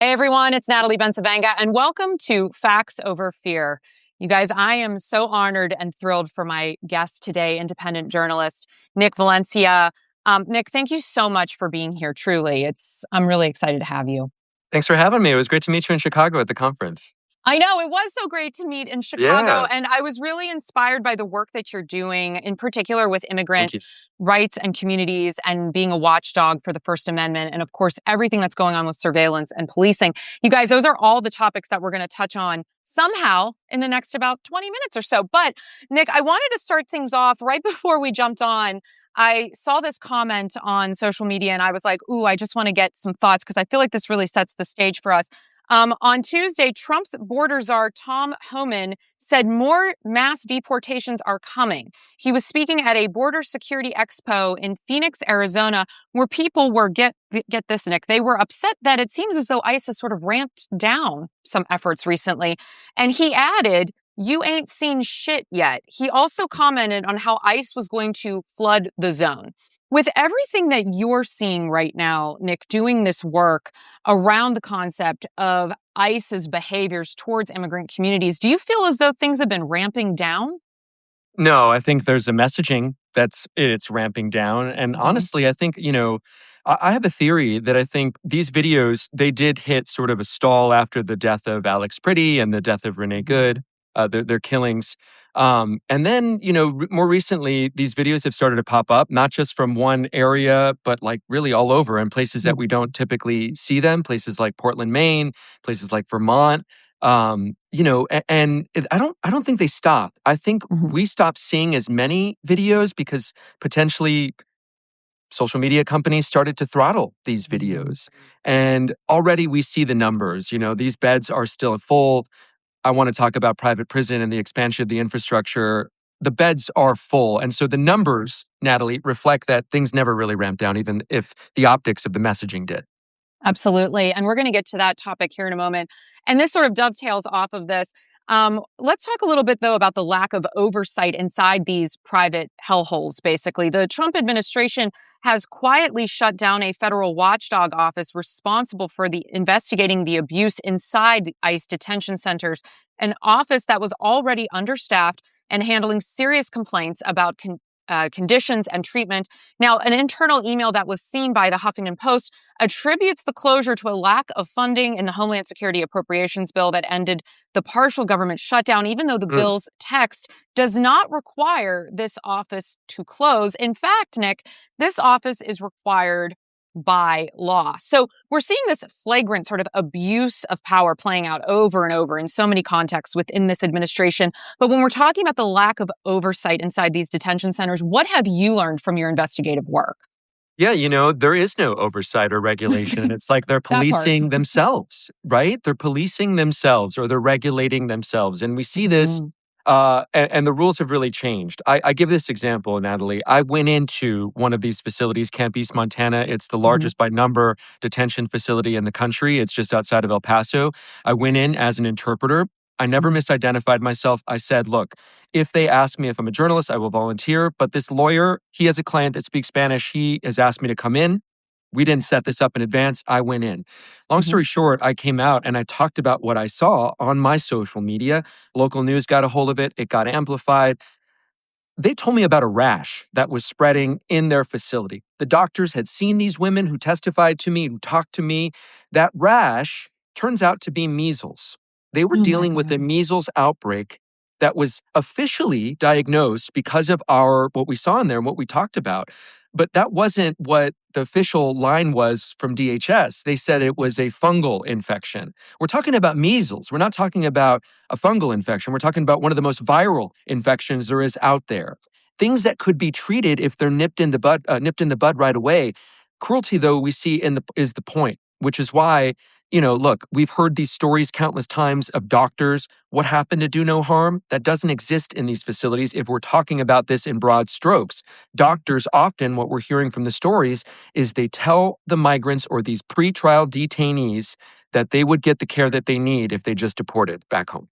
Hey everyone, it's Natalie Bencavanga, and welcome to Facts Over Fear. You guys, I am so honored and thrilled for my guest today, independent journalist Nick Valencia. Nick, thank you so much for being here. Truly, I'm really excited to have you. Thanks for having me. It was great to meet you in Chicago at the conference. I know, it was so great to meet in Chicago, and I was really inspired by the work that you're doing, in particular with immigrant rights and communities and being a watchdog for the First Amendment, and of course, everything that's going on with surveillance and policing. You guys, those are all the topics that we're going to touch on somehow in the next about 20 minutes or so. But Nick, I wanted to start things off right before we jumped on. I saw this comment on social media and I was like, ooh, I just want to get some thoughts because I feel like this really sets the stage for us. On Tuesday, Trump's border czar, Tom Homan, said more mass deportations are coming. He was speaking at a border security expo in Phoenix, Arizona, where people were, get this, Nick, they were upset that it seems as though ICE has sort of ramped down some efforts recently. And he added, "You ain't seen shit yet." He also commented on how ICE was going to flood the zone. With everything that you're seeing right now, Nick, doing this work around the concept of ICE's behaviors towards immigrant communities, do you feel as though things have been ramping down? No, I think there's a messaging it's ramping down. And honestly, I think, I have a theory that I think these videos, they did hit sort of a stall after the death of Alex Pretty and the death of Renee Good, their killings. And then, more recently, these videos have started to pop up, not just from one area, but like really all over in places that we don't typically see them, places like Portland, Maine, places like Vermont. I don't think they stop. I think we stopped seeing as many videos because potentially social media companies started to throttle these videos. And already we see the numbers. These beds are still full. I want to talk about private prison and the expansion of the infrastructure. The beds are full. And so the numbers, Natalie, reflect that things never really ramped down, even if the optics of the messaging did. Absolutely. And we're going to get to that topic here in a moment. And this sort of dovetails off of this. Let's talk a little bit, though, about the lack of oversight inside these private hellholes, basically. The Trump administration has quietly shut down a federal watchdog office responsible for investigating the abuse inside ICE detention centers, an office that was already understaffed and handling serious complaints about conditions and treatment. Now, an internal email that was seen by the Huffington Post attributes the closure to a lack of funding in the Homeland Security Appropriations Bill that ended the partial government shutdown, even though the bill's text does not require this office to close. In fact, Nick, this office is required by law. So we're seeing this flagrant sort of abuse of power playing out over and over in so many contexts within this administration. But when we're talking about the lack of oversight inside these detention centers, what have you learned from your investigative work? Yeah, there is no oversight or regulation. And it's like they're policing themselves, right? They're policing themselves or they're regulating themselves. And we see this, and the rules have really changed. I give this example, Natalie. I went into one of these facilities, Camp East, Montana. It's the largest by number detention facility in the country. It's just outside of El Paso. I went in as an interpreter. I never misidentified myself. I said, look, if they ask me if I'm a journalist, I will volunteer. But this lawyer, he has a client that speaks Spanish. He has asked me to come in. We didn't set this up in advance. I went in. Long story short, I came out and I talked about what I saw on my social media. Local news got a hold of it. It got amplified. They told me about a rash that was spreading in their facility. The doctors had seen these women who testified to me, who talked to me. That rash turns out to be measles. They were dealing with a measles outbreak that was officially diagnosed because of what we saw in there and what we talked about. But that wasn't what the official line was from DHS. They said it was a fungal infection. We're talking about measles. We're not talking about a fungal infection. We're talking about one of the most viral infections there is out there. Things that could be treated if they're nipped in the bud right away. Cruelty, though, we see is the point, which is why, look, we've heard these stories countless times of doctors. What happened to do no harm? That doesn't exist in these facilities if we're talking about this in broad strokes. Doctors often, what we're hearing from the stories is they tell the migrants or these pretrial detainees that they would get the care that they need if they just deported back home.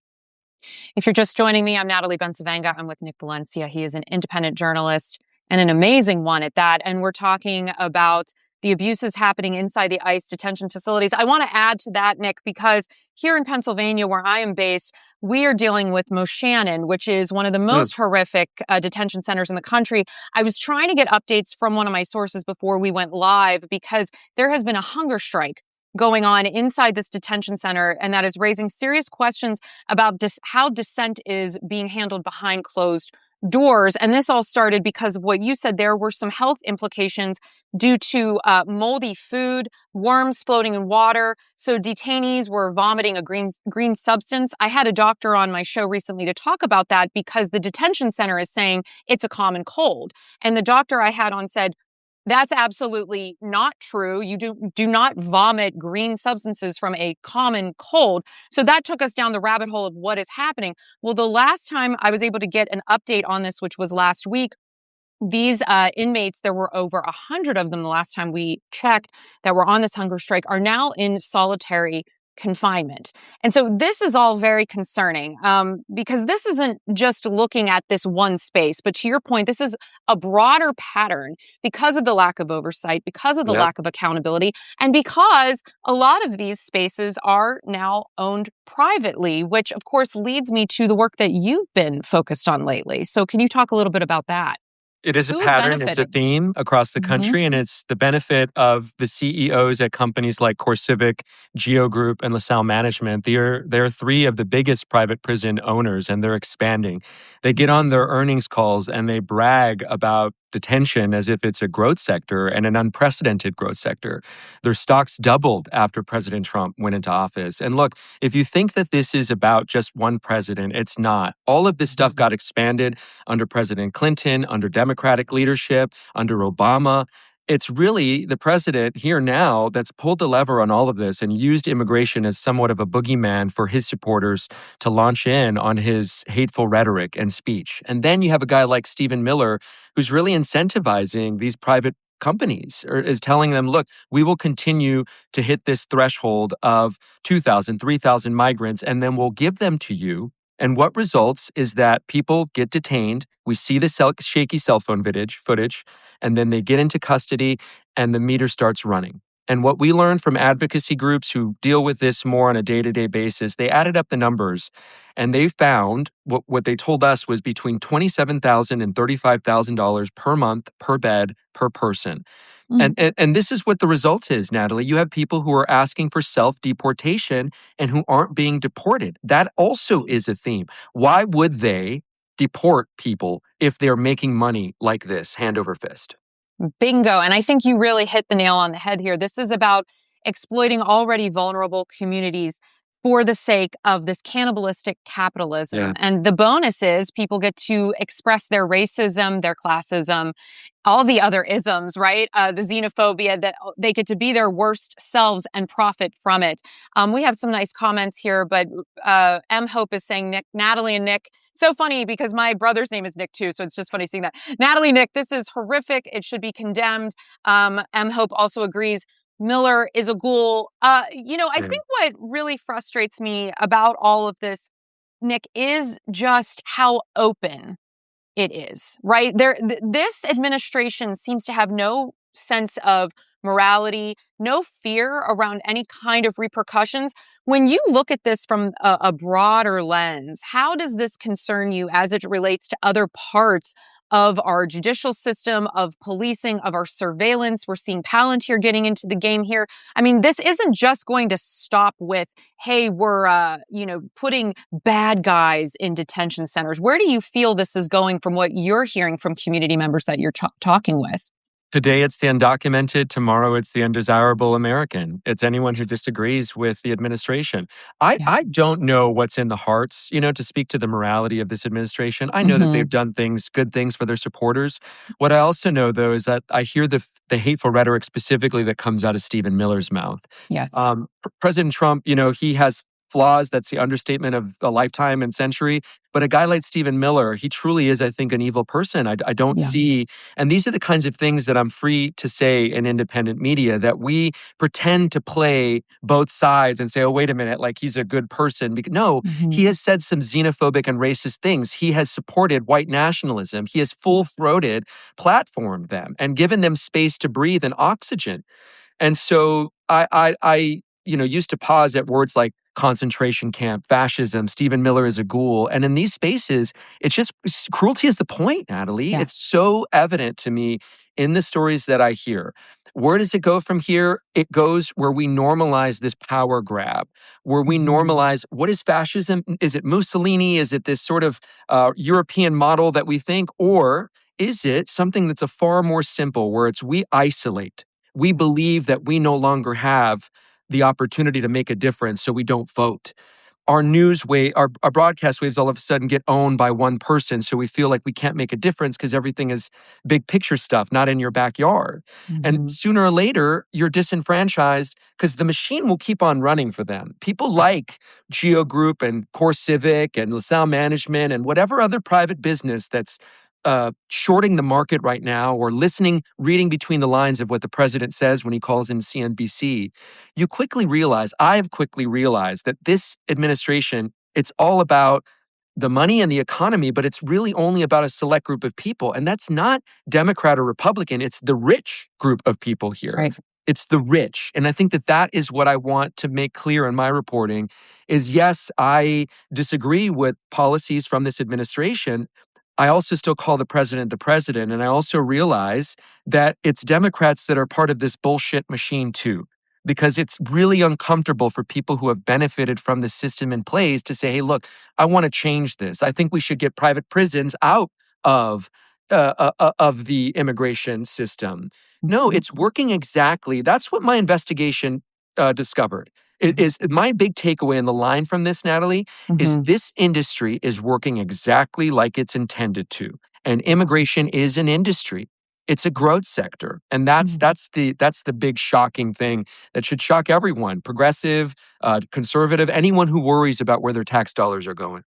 If you're just joining me, I'm Natalie Bencavanga. I'm with Nick Valencia. He is an independent journalist and an amazing one at that. And we're talking about the abuses happening inside the ICE detention facilities. I want to add to that, Nick, because here in Pennsylvania, where I am based, we are dealing with Moshannon, which is one of the most horrific detention centers in the country. I was trying to get updates from one of my sources before we went live because there has been a hunger strike going on inside this detention center, and that is raising serious questions about how dissent is being handled behind closed doors. And this all started because of what you said. There were some health implications due to moldy food, worms floating in water. So detainees were vomiting a green substance. I had a doctor on my show recently to talk about that because the detention center is saying it's a common cold. And the doctor I had on said, that's absolutely not true. You do not vomit green substances from a common cold. So that took us down the rabbit hole of what is happening. Well, the last time I was able to get an update on this, which was last week, these inmates, there were over 100 of them the last time we checked that were on this hunger strike, are now in solitary confinement. And so this is all very concerning because this isn't just looking at this one space, but to your point, this is a broader pattern because of the lack of oversight, because of the lack of accountability, and because a lot of these spaces are now owned privately, which of course leads me to the work that you've been focused on lately. So can you talk a little bit about that? It is a pattern. It's a theme across the country, and it's the benefit of the CEOs at companies like CoreCivic, Geo Group, and LaSalle Management. They're three of the biggest private prison owners, and they're expanding. They get on their earnings calls and they brag about detention as if it's a growth sector and an unprecedented growth sector. Their stocks doubled after President Trump went into office. And look, if you think that this is about just one president, it's not. All of this stuff got expanded under President Clinton, under Democratic leadership, under Obama. It's really the president here now that's pulled the lever on all of this and used immigration as somewhat of a boogeyman for his supporters to launch in on his hateful rhetoric and speech. And then you have a guy like Stephen Miller who's really incentivizing these private companies, or is telling them, look, we will continue to hit this threshold of 2,000, 3,000 migrants, and then we'll give them to you. And what results is that people get detained. We see the shaky cell phone footage, and then they get into custody and the meter starts running. And what we learned from advocacy groups who deal with this more on a day-to-day basis, they added up the numbers and they found what they told us was between $27,000 and $35,000 per month, per bed, per person. And this is what the result is, Natalie. You have people who are asking for self-deportation and who aren't being deported. That also is a theme. Why would they deport people if they're making money like this, hand over fist? Bingo. And I think you really hit the nail on the head here. This is about exploiting already vulnerable communities for the sake of this cannibalistic capitalism. Yeah. And the bonus is people get to express their racism, their classism, all the other isms, right? The xenophobia, that they get to be their worst selves and profit from it. We have some nice comments here, but M. Hope is saying, Natalie and Nick, so funny because my brother's name is Nick too, so it's just funny seeing that. Natalie, Nick, this is horrific. It should be condemned. M. Hope also agrees. Miller is a ghoul. I think what really frustrates me about all of this, Nick, is just how open it is, right? This administration seems to have no sense of morality, no fear around any kind of repercussions. When you look at this from a broader lens, how does this concern you as it relates to other parts of our judicial system, of policing, of our surveillance? We're seeing Palantir getting into the game here. I mean, this isn't just going to stop with, hey, we're, putting bad guys in detention centers. Where do you feel this is going from what you're hearing from community members that you're talking with? Today, it's the undocumented. Tomorrow, it's the undesirable American. It's anyone who disagrees with the administration. I don't know what's in the hearts, to speak to the morality of this administration. I know that they've done good things for their supporters. What I also know, though, is that I hear the hateful rhetoric specifically that comes out of Stephen Miller's mouth. Yes. President Trump, he has flaws. That's the understatement of a lifetime and century. But a guy like Stephen Miller, he truly is, I think, an evil person. I don't see, and these are the kinds of things that I'm free to say in independent media, that we pretend to play both sides and say, oh, wait a minute, like he's a good person. No, he has said some xenophobic and racist things. He has supported white nationalism. He has full-throated platformed them and given them space to breathe and oxygen. And so I used to pause at words like concentration camp, fascism, Stephen Miller is a ghoul. And in these spaces, cruelty is the point, Natalie. Yeah. It's so evident to me in the stories that I hear. Where does it go from here? It goes where we normalize this power grab, where we normalize, what is fascism? Is it Mussolini? Is it this sort of European model that we think? Or is it something that's a far more simple, where it's we isolate? We believe that we no longer have the opportunity to make a difference, so we don't vote. Our our broadcast waves all of a sudden get owned by one person, so we feel like we can't make a difference because everything is big picture stuff, not in your backyard. And sooner or later, you're disenfranchised because the machine will keep on running for them. People like Geo Group and Core Civic and LaSalle Management and whatever other private business that's shorting the market right now, or reading between the lines of what the president says when he calls in CNBC, I have quickly realized that this administration, it's all about the money and the economy, but it's really only about a select group of people. And that's not Democrat or Republican. It's the rich group of people here. Right. It's the rich. And I think that is what I want to make clear in my reporting is, yes, I disagree with policies from this administration. I also still call the president. And I also realize that it's Democrats that are part of this bullshit machine too, because it's really uncomfortable for people who have benefited from the system in place to say, hey, look, I want to change this. I think we should get private prisons out of the immigration system. No, it's working exactly. That's what my investigation discovered. Is my big takeaway in the line from this, Natalie, is this industry is working exactly like it's intended to. And immigration is an industry. It's a growth sector. And that's the big shocking thing that should shock everyone, progressive, conservative, anyone who worries about where their tax dollars are going.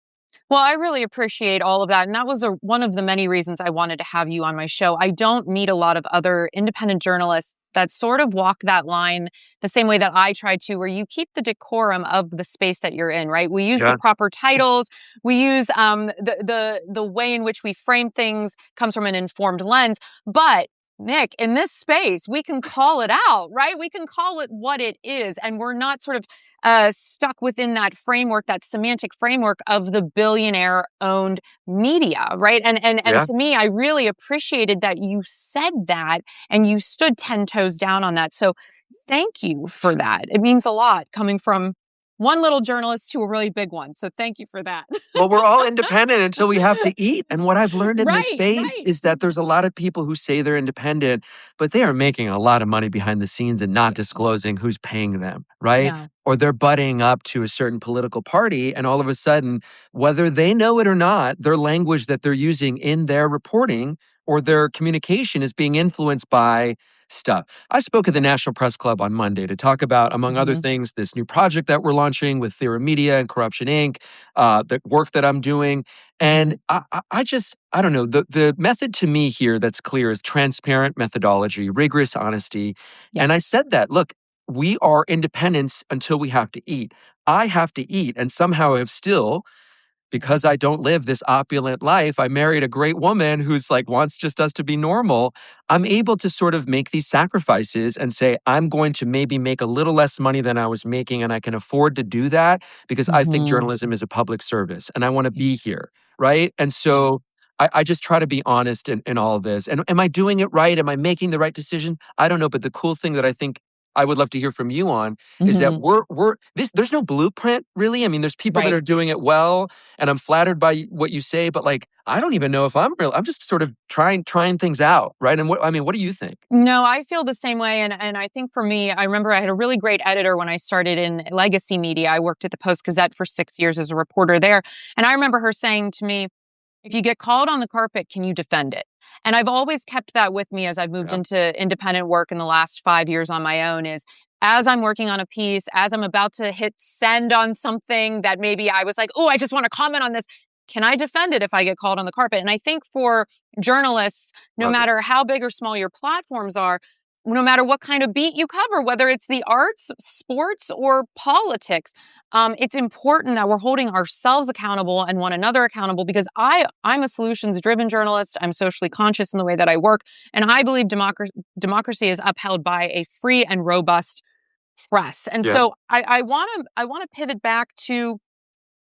Well, I really appreciate all of that. And that was one of the many reasons I wanted to have you on my show. I don't meet a lot of other independent journalists that sort of walk that line the same way that I try to, where you keep the decorum of the space that you're in, right? We use the proper titles. We use the way in which we frame things comes from an informed lens. But Nick, in this space, we can call it out, right? We can call it what it is. And we're not sort of stuck within that framework, that semantic framework of the billionaire-owned media, right? And to me, I really appreciated that you said that and you stood 10 toes down on that. So thank you for that. It means a lot coming from one little journalist to a really big one. So thank you for that. Well, we're all independent until we have to eat. And what I've learned in this space is that there's a lot of people who say they're independent, but they are making a lot of money behind the scenes and not disclosing who's paying them, right? Yeah. Or they're buddying up to a certain political party, and all of a sudden, whether they know it or not, their language that they're using in their reporting or their communication is being influenced by stuff. I spoke at the National Press Club on Monday to talk about, among other things, this new project that we're launching with Theory Media and Corruption Inc., the work that I'm doing. And I don't know, the method to me here that's clear is transparent methodology, rigorous honesty. Yes. And I said that, look, we are independents until we have to eat. I have to eat, and somehow have still, because I don't live this opulent life, I married a great woman who's like wants just us to be normal. I'm able to sort of make these sacrifices and say, I'm going to maybe make a little less money than I was making, and I can afford to do that because I think journalism is a public service and I want to be here, right? And so I just try to be honest in all of this. And am I doing it right? Am I making the right decision? I don't know. But the cool thing that I think I would love to hear from you on is that there's no blueprint really. I mean, there's people that are doing it well, and I'm flattered by what you say, but like, I don't even know if I'm real. I'm just sort of trying things out, right? And what do you think? No, I feel the same way. And I think for me, I remember I had a really great editor when I started in legacy media. I worked at the Post-Gazette for 6 years as a reporter there. And I remember her saying to me, if you get called on the carpet, can you defend it? And I've always kept that with me as I've moved into independent work in the last 5 years on my own is as I'm working on a piece, as I'm about to hit send on something that maybe I was like, oh, I just want to comment on this. Can I defend it if I get called on the carpet? And I think for journalists, no matter how big or small your platforms are, no matter what kind of beat you cover, whether it's the arts, sports, or politics, it's important that we're holding ourselves accountable and one another accountable, because I'm a solutions-driven journalist. I'm socially conscious in the way that I work, and I believe democracy is upheld by a free and robust press. And so I want to pivot back to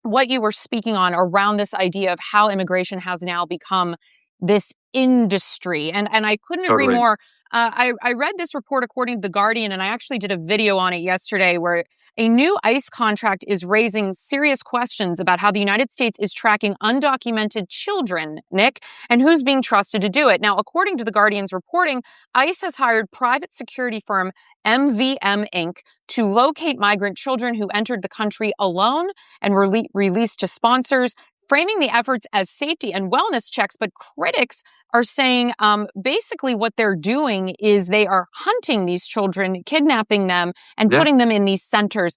what you were speaking on around this idea of how immigration has now become this industry. And I couldn't agree more. I read this report according to The Guardian, and I actually did a video on it yesterday, where a new ICE contract is raising serious questions about how the United States is tracking undocumented children, Nick, and who's being trusted to do it. Now, according to The Guardian's reporting, ICE has hired private security firm MVM Inc. to locate migrant children who entered the country alone and were released to sponsors, framing the efforts as safety and wellness checks. But critics are saying basically what they're doing is they are hunting these children, kidnapping them, and putting them in these centers.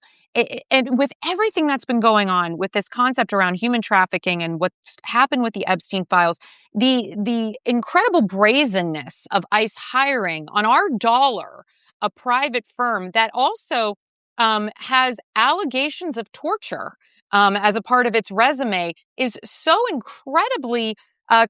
And with everything that's been going on with this concept around human trafficking and what's happened with the Epstein files, the incredible brazenness of ICE hiring on our dollar a private firm that also has allegations of torture as a part of its resume is so incredibly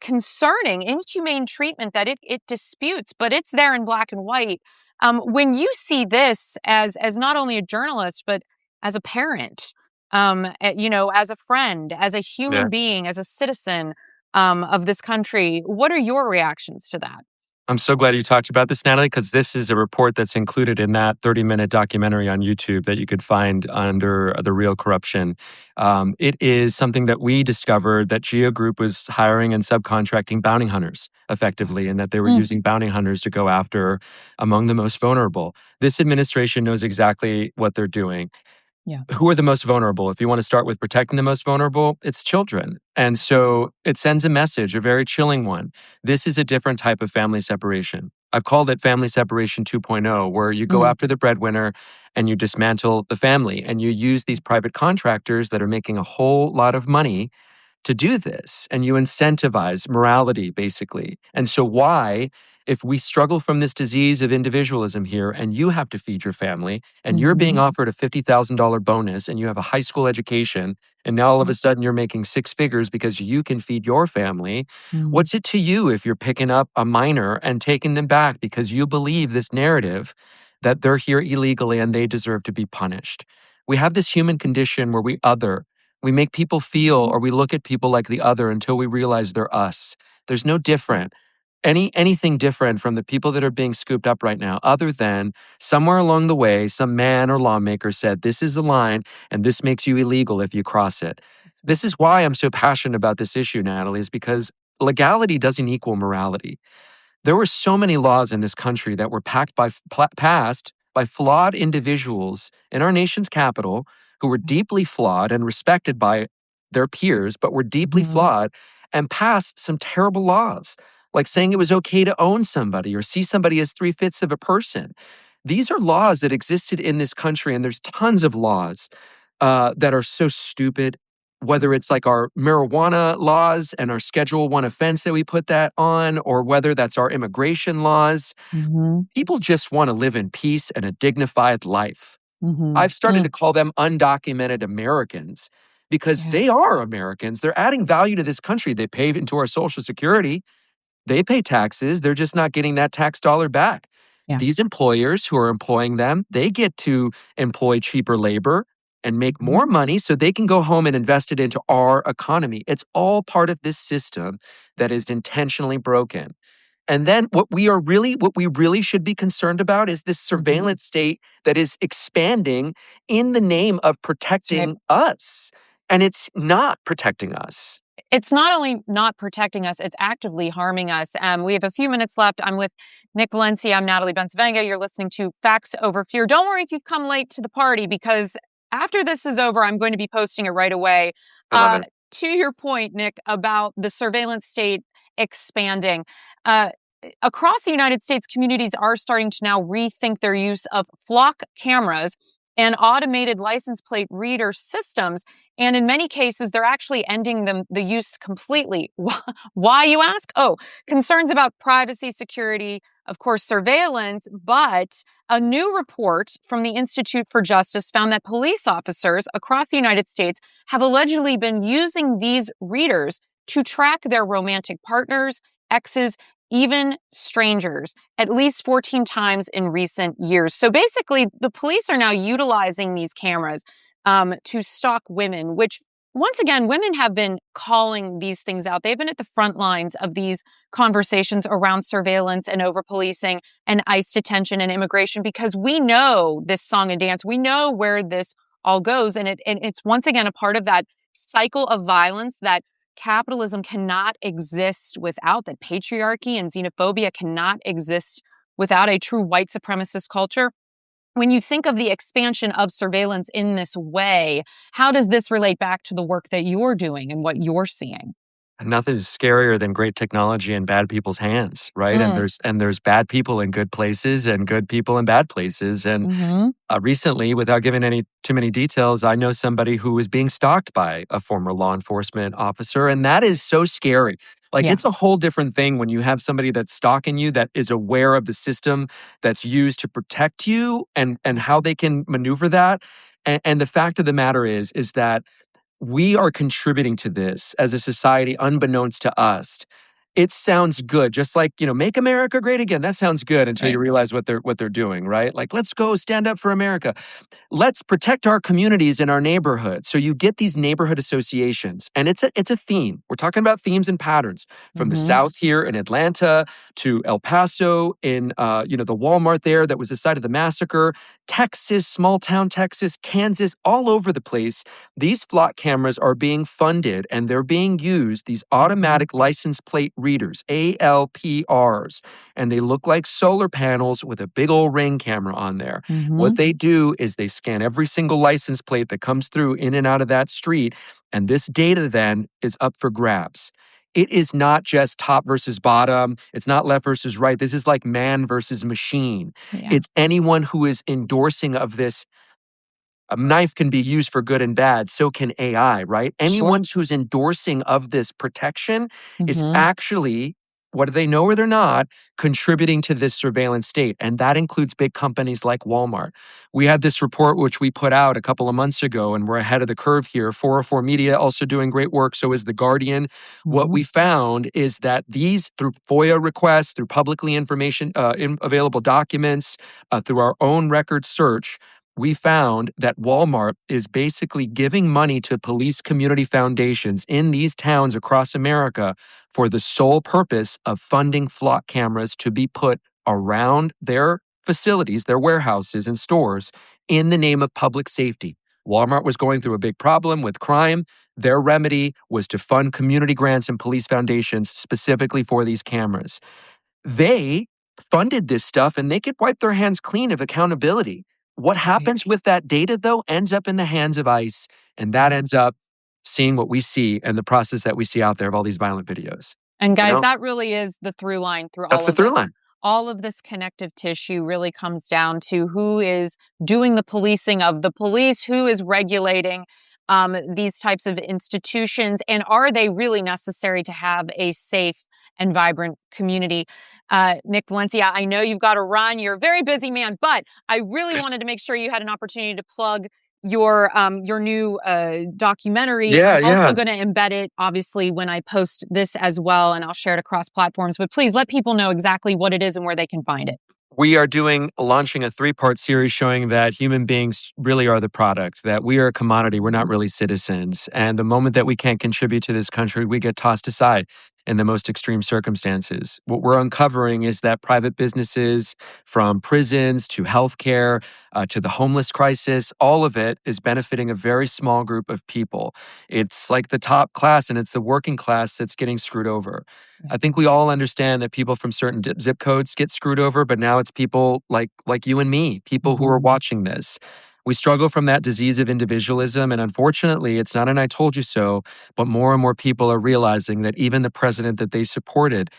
concerning, inhumane treatment that it disputes, but it's there in black and white. When you see this as not only a journalist, but as a parent, as a friend, as a human being, as a citizen of this country, what are your reactions to that? I'm so glad you talked about this, Natalie, because this is a report that's included in that 30-minute documentary on YouTube that you could find under The Real Corruption. It is something that we discovered that Geo Group was hiring and subcontracting bounty hunters effectively, and that they were using bounty hunters to go after among the most vulnerable. This administration knows exactly what they're doing. Who are the most vulnerable? If you want to start with protecting the most vulnerable, it's children. And so it sends a message, a very chilling one. This is a different type of family separation. I've called it family separation 2.0, where you go after the breadwinner and you dismantle the family, and you use these private contractors that are making a whole lot of money to do this, and you incentivize morality, basically. And so why, if we struggle from this disease of individualism here, and you have to feed your family, and you're being offered a $50,000 bonus, and you have a high school education, and now all of a sudden you're making six figures because you can feed your family, what's it to you if you're picking up a minor and taking them back because you believe this narrative that they're here illegally and they deserve to be punished? We have this human condition where we make people feel, or we look at people like the other until we realize they're us. There's no different, anything different from the people that are being scooped up right now, other than somewhere along the way, some man or lawmaker said, this is a line and this makes you illegal if you cross it. This is why I'm so passionate about this issue, Natalie, is because legality doesn't equal morality. There were so many laws in this country that were passed by flawed individuals in our nation's capital who were deeply flawed and respected by their peers, but were deeply flawed, and passed some terrible laws, like saying it was okay to own somebody or see somebody as 3/5 of a person. These are laws that existed in this country, and there's tons of laws that are so stupid, whether it's like our marijuana laws and our Schedule 1 offense that we put that on, or whether that's our immigration laws. People just want to live in peace and a dignified life. I've started to call them undocumented Americans because they are Americans. They're adding value to this country. They pay into our Social Security. They pay taxes. They're just not getting that tax dollar back. These employers who are employing them, they get to employ cheaper labor and make more money so they can go home and invest it into our economy. It's all part of this system that is intentionally broken. And then what we really should be concerned about is this surveillance state that is expanding in the name of protecting us. And it's not protecting us. It's not only not protecting us, it's actively harming us. We have a few minutes left. I'm with Nick Valencia. I'm Natalie Bencivenga. You're listening to Facts Over Fear. Don't worry if you've come late to the party, because after this is over, I'm going to be posting it right away. I love it. To your point, Nick, about the surveillance state expanding, across the United States, communities are starting to now rethink their use of flock cameras and automated license plate reader systems. And in many cases, they're actually ending the use completely. Why, you ask? Oh, concerns about privacy, security, of course, surveillance. But a new report from the Institute for Justice found that police officers across the United States have allegedly been using these readers to track their romantic partners, exes, even strangers, at least 14 times in recent years. So basically, the police are now utilizing these cameras to stalk women, which, once again, women have been calling these things out. They've been at the front lines of these conversations around surveillance and over-policing and ICE detention and immigration, because we know this song and dance. We know where this all goes. And it's once again a part of that cycle of violence that capitalism cannot exist without, that patriarchy and xenophobia cannot exist without a true white supremacist culture. When you think of the expansion of surveillance in this way, how does this relate back to the work that you're doing and what you're seeing? Nothing is scarier than great technology in bad people's hands, right? And there's bad people in good places and good people in bad places. And recently, without giving too many details, I know somebody who was being stalked by a former law enforcement officer, and that is so scary. It's a whole different thing when you have somebody that's stalking you that is aware of the system that's used to protect you and how they can maneuver that. And the fact of the matter is that we are contributing to this as a society unbeknownst to us. It sounds good, just like, make America great again. That sounds good until you realize what they're doing, right? Like, let's go stand up for America. Let's protect our communities and our neighborhoods. So you get these neighborhood associations, and it's a theme. We're talking about themes and patterns from the South here in Atlanta to El Paso in the Walmart there that was the site of the massacre, Texas, small town Texas, Kansas, all over the place. These flock cameras are being funded and they're being used, these automatic license plate readers, ALPRs, and they look like solar panels with a big old ring camera on there. What they do is they scan every single license plate that comes through in and out of that street, and this data then is up for grabs. It is not just top versus bottom. It's not left versus right. This is like man versus machine. Yeah. It's anyone who is endorsing of this. A knife can be used for good and bad. So can AI, right? Anyone who's endorsing of this protection is actually, whether they know or they're not, contributing to this surveillance state. And that includes big companies like Walmart. We had this report, which we put out a couple of months ago, and we're ahead of the curve here. 404 Media also doing great work. So is The Guardian. What we found is that these, through FOIA requests, through publicly available documents, through our own record search, we found that Walmart is basically giving money to police community foundations in these towns across America for the sole purpose of funding flock cameras to be put around their facilities, their warehouses and stores in the name of public safety. Walmart was going through a big problem with crime. Their remedy was to fund community grants and police foundations specifically for these cameras. They funded this stuff and they could wipe their hands clean of accountability. What happens with that data, though, ends up in the hands of ICE, and that ends up seeing what we see and the process that we see out there of all these violent videos. And guys, that really is the through line through all of this. That's the through line. All of this connective tissue really comes down to who is doing the policing of the police, who is regulating these types of institutions, and are they really necessary to have a safe and vibrant community? Nick Valencia, I know you've got to run. You're a very busy man, but I really wanted to make sure you had an opportunity to plug your new documentary. Yeah, I'm also going to embed it, obviously, when I post this as well, and I'll share it across platforms. But please let people know exactly what it is and where they can find it. We are launching a 3-part series showing that human beings really are the product, that we are a commodity, we're not really citizens. And the moment that we can't contribute to this country, we get tossed aside in the most extreme circumstances. What we're uncovering is that private businesses, from prisons to healthcare to the homeless crisis, all of it is benefiting a very small group of people. It's like the top class and it's the working class that's getting screwed over. I think we all understand that people from certain zip codes get screwed over, but now it's people like you and me, people who are watching this. We struggle from that disease of individualism, and unfortunately, it's not an I told you so, but more and more people are realizing that even the president that they supported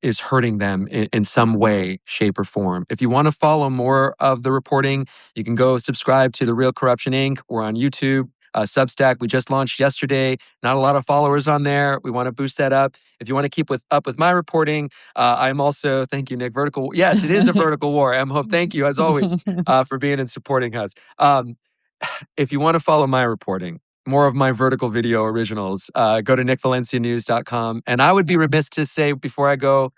is hurting them in some way, shape, or form. If you want to follow more of the reporting, you can go subscribe to The Real Corruption Inc. We're on YouTube. Substack, we just launched yesterday. Not a lot of followers on there. We want to boost that up. If you want to keep up with my reporting, I'm also, thank you, Nick, vertical. Yes, it is a vertical war. Hope, thank you, as always, for being and supporting us. If you want to follow my reporting, more of my vertical video originals, go to nickvalencianews.com. And I would be remiss to say before I go,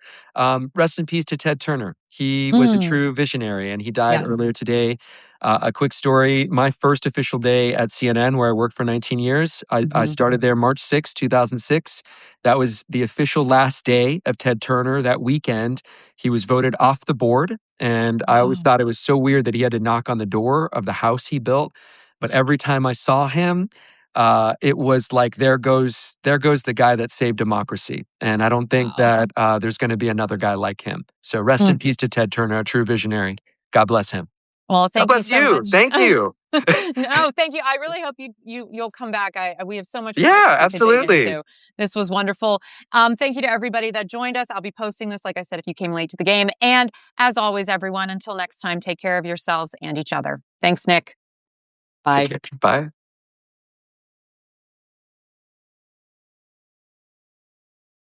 rest in peace to Ted Turner. He was a true visionary, and he died earlier today. A quick story, my first official day at CNN, where I worked for 19 years, I started there March 6, 2006. That was the official last day of Ted Turner. That weekend, he was voted off the board. And I always thought it was so weird that he had to knock on the door of the house he built. But every time I saw him, it was like, there goes the guy that saved democracy. And I don't think that there's going to be another guy like him. So rest in peace to Ted Turner, a true visionary. God bless him. Well, thank you so much. Thank you. No, thank you. I really hope you'll come back. We have so much. Absolutely. This was wonderful. Thank you to everybody that joined us. I'll be posting this, like I said, if you came late to the game. And as always, everyone, until next time, take care of yourselves and each other. Thanks, Nick. Bye. Bye.